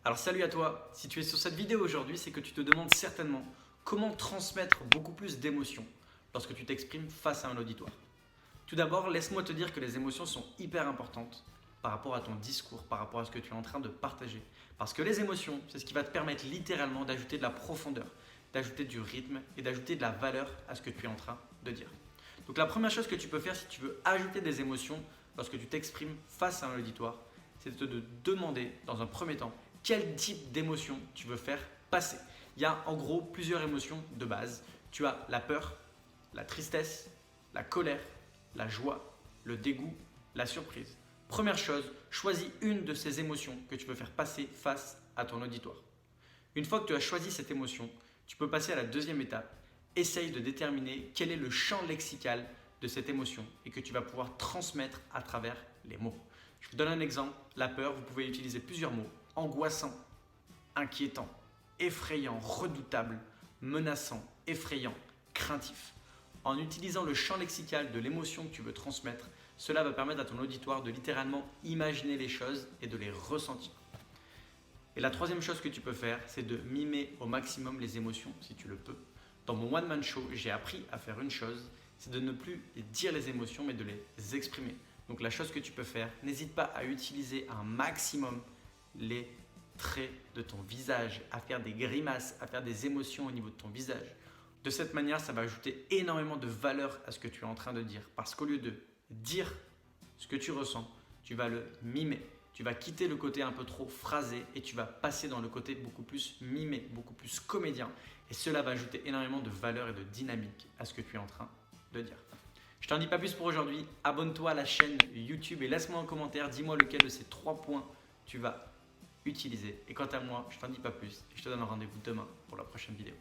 Alors salut à toi, si tu es sur cette vidéo aujourd'hui, c'est que tu te demandes certainement comment transmettre beaucoup plus d'émotions lorsque tu t'exprimes face à un auditoire. Tout d'abord, laisse-moi te dire que les émotions sont hyper importantes par rapport à ton discours, par rapport à ce que tu es en train de partager. Parce que les émotions, c'est ce qui va te permettre littéralement d'ajouter de la profondeur, d'ajouter du rythme et d'ajouter de la valeur à ce que tu es en train de dire. Donc la première chose que tu peux faire si tu veux ajouter des émotions lorsque tu t'exprimes face à un auditoire, c'est de te demander dans un premier temps quel type d'émotion tu veux faire passer. Il y a en gros plusieurs émotions de base. Tu as la peur, la tristesse, la colère, la joie, le dégoût, la surprise. Première chose, choisis une de ces émotions que tu veux faire passer face à ton auditoire. Une fois que tu as choisi cette émotion, tu peux passer à la deuxième étape. Essaye de déterminer quel est le champ lexical de cette émotion et que tu vas pouvoir transmettre à travers les mots. Je vous donne un exemple. La peur, vous pouvez utiliser plusieurs mots. Angoissant, inquiétant, effrayant, redoutable, menaçant, effrayant, craintif. En utilisant le champ lexical de l'émotion que tu veux transmettre, cela va permettre à ton auditoire de littéralement imaginer les choses et de les ressentir. Et la troisième chose que tu peux faire, c'est de mimer au maximum les émotions si tu le peux. Dans mon one-man show, j'ai appris à faire une chose, c'est de ne plus dire les émotions mais de les exprimer. Donc la chose que tu peux faire, n'hésite pas à utiliser un maximum les traits de ton visage, à faire des grimaces, à faire des émotions au niveau de ton visage. De cette manière, ça va ajouter énormément de valeur à ce que tu es en train de dire. Parce qu'au lieu de dire ce que tu ressens, tu vas le mimer. Tu vas quitter le côté un peu trop phrasé et tu vas passer dans le côté beaucoup plus mimé, beaucoup plus comédien. Et cela va ajouter énormément de valeur et de dynamique à ce que tu es en train de dire. Je t'en dis pas plus pour aujourd'hui. Abonne-toi à la chaîne YouTube et laisse-moi un commentaire. Dis-moi lequel de ces 3 points tu vas utiliser. Et quant à moi, je t'en dis pas plus et je te donne rendez-vous demain pour la prochaine vidéo.